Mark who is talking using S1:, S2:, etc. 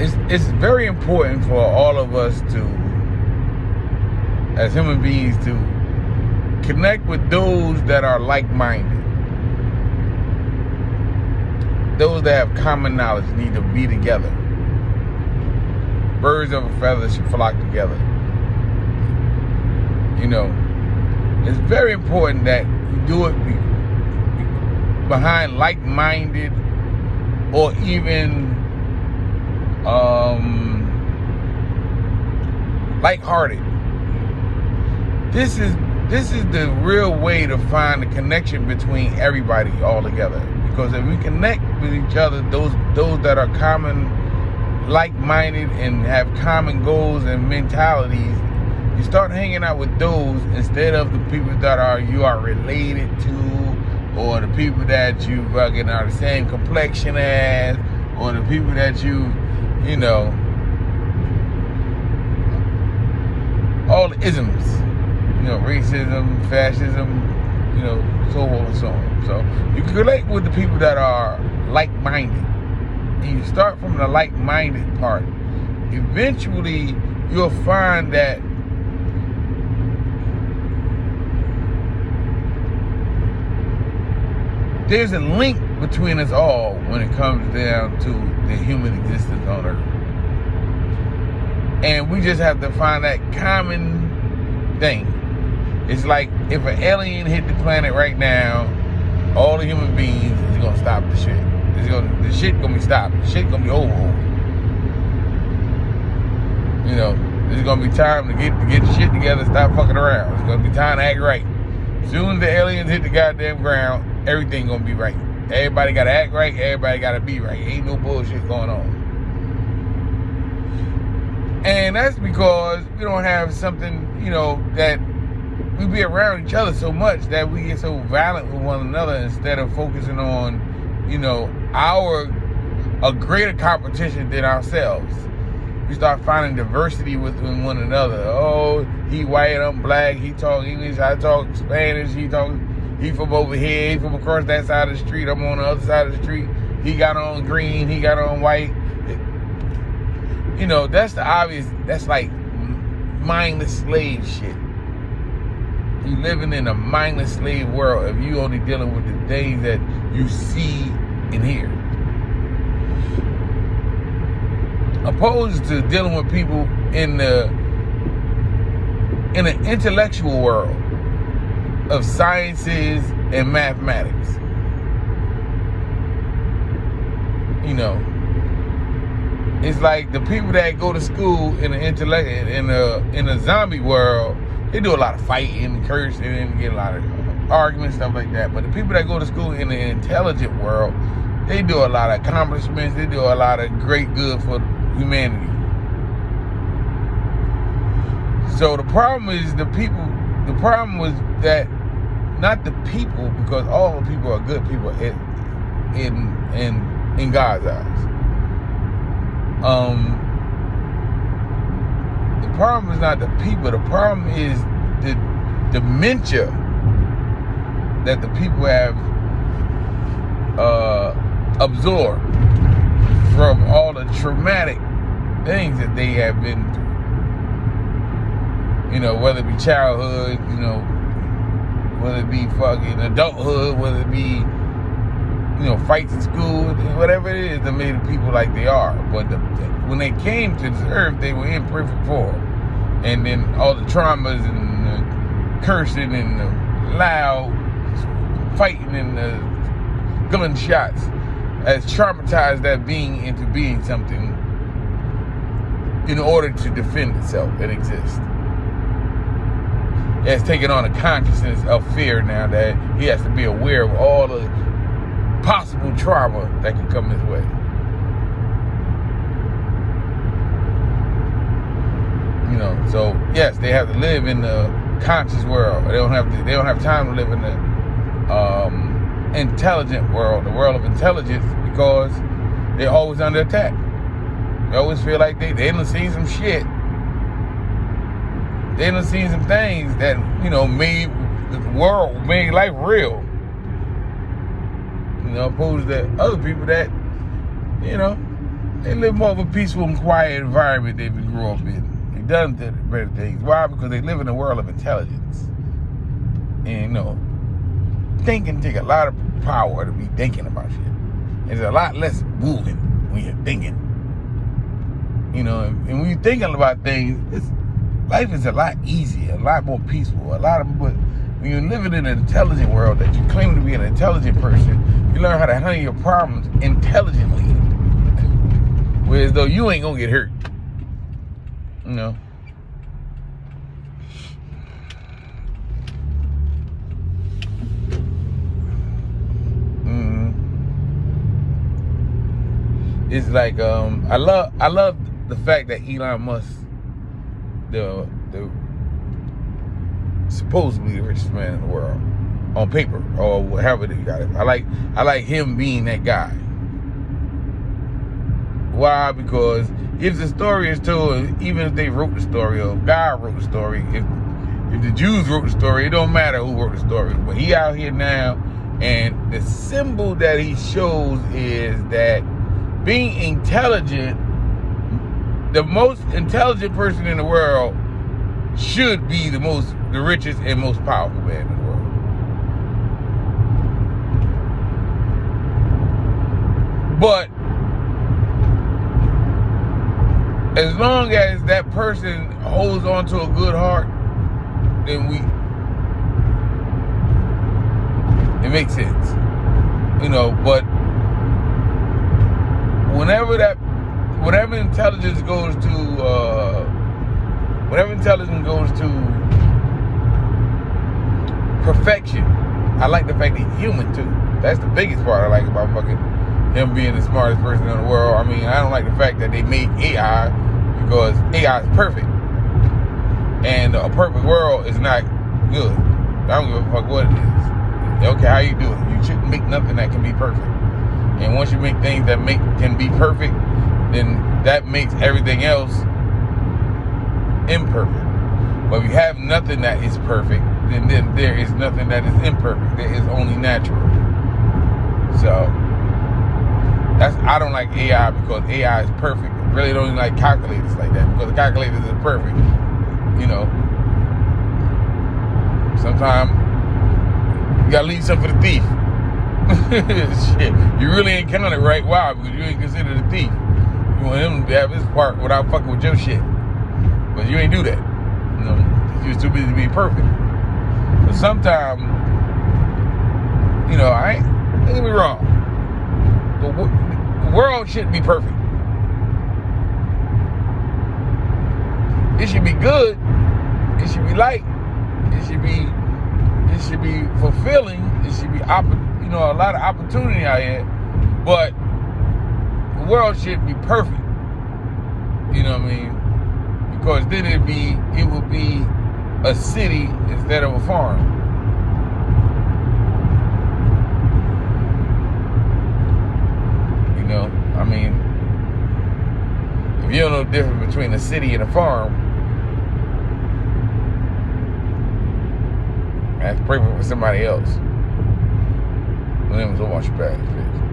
S1: it's very important for all of us to, as human beings, to connect with those that are like-minded. Those that have common knowledge need to be together. Birds of a feather should flock together. You know, it's very important that you do it behind like-minded or even like-hearted. This is the real way to find the connection between everybody all together. Because if we connect with each other, those that are common, like-minded, and have common goals and mentalities, you start hanging out with those instead of the people that you are related to, or the people that you fucking are the same complexion as, or the people that you know, all the isms, you know, racism, fascism, you know, so on and so on. So you can relate with the people that are like-minded. And you start from the like-minded part. Eventually, you'll find that there's a link between us all when it comes down to the human existence on Earth. And we just have to find that common thing. It's like if an alien hit the planet right now, all the human beings is gonna stop the shit. The shit gonna be stopped. The shit gonna be over. You know, there's gonna be time to get the shit together, stop fucking around. It's gonna be time to act right. As soon as the aliens hit the goddamn ground, everything gonna be right. Everybody gotta act right. Everybody gotta be right. Ain't no bullshit going on. And that's because we don't have something, you know, that we be around each other so much that we get so violent with one another instead of focusing on, you know, a greater competition than ourselves. We start finding diversity within one another. Oh, he white, I'm black, he talk English, I talk Spanish, he from over here, he from across that side of the street, I'm on the other side of the street. He got on green, he got on white. You know, that's the obvious, that's like mindless slave shit. You living in a mindless slave world if you only dealing with the things that you see and hear. Opposed to dealing with people in the intellectual world of sciences and mathematics. You know, it's like the people that go to school in the intellect in a zombie world, they do a lot of fighting and cursing and get a lot of arguments, stuff like that. But the people that go to school in the intelligent world, they do a lot of accomplishments, they do a lot of great good for humanity. So the problem is the problem was that not the people, because all the people are good people in God's eyes. The problem is not the people. The problem is the dementia that the people have absorbed from all the traumatic things that they have been through. You know, whether it be childhood, you know, whether it be fucking adulthood, whether it be, you know, fights in school, whatever it is that made the people like they are. But when they came to this earth, they were in perfect form. And then all the traumas and the cursing and the loud fighting and the gunshots has traumatized that being into being something in order to defend itself and exist. It has taken on a consciousness of fear now that he has to be aware of all the possible trauma that can come his way. You know, so yes, they have to live in the conscious world. They don't have time to live in the intelligent world, the world of intelligence, because they're always under attack. They always feel like they done seen some shit. They done seen some things that, you know, made life real. You know, opposed to other people that, you know, they live more of a peaceful and quiet environment they grew up in. They done better things. Why? Because they live in a world of intelligence. And thinking take a lot of power to be thinking about shit. There's a lot less moving when you're thinking. And when you're thinking about things, life is a lot easier, a lot more peaceful. But when you're living in an intelligent world that you claim to be an intelligent person, you learn how to handle your problems intelligently. Whereas though you ain't gonna get hurt. It's like I love the fact that Elon Musk, the supposedly the richest man in the world on paper or however they got it. I like him being that guy. Why? Because if the story is told, even if they wrote the story or God wrote the story, if the Jews wrote the story, it don't matter who wrote the story. But he out here now, and the symbol that he shows is that being intelligent, the most intelligent person in the world should be the richest and most powerful man in the world. But as long as that person holds on to a good heart, then it makes sense. But whenever intelligence goes to perfection, I like the fact that he's human too. That's the biggest part I like about fucking him being the smartest person in the world. I mean, I don't like the fact that they made AI, because AI is perfect. And a perfect world is not good. I don't give a fuck what it is. Okay, how you do it? You shouldn't make nothing that can be perfect. And once you make things that can be perfect, then that makes everything else imperfect. But if you have nothing that is perfect, then there is nothing that is imperfect. There is only natural. So I don't like AI because AI is perfect. I really don't even like calculators like that, because the calculators are perfect. Sometimes you gotta leave something for the thief. Shit, you really ain't counting it right. Why? Because you ain't considered a thief. You want him to have his part without fucking with your shit. But you ain't do that. You're too busy to be perfect. But sometimes, don't get me wrong. The world shouldn't be perfect. It should be good. It should be light. It should be fulfilling. It should be a lot of opportunity out here. But the world should be perfect. You know what I mean? Because then it would be a city instead of a farm. I mean, if you don't know the difference between a city and a farm, that's perfect for somebody else. Let me go wash your bags, please.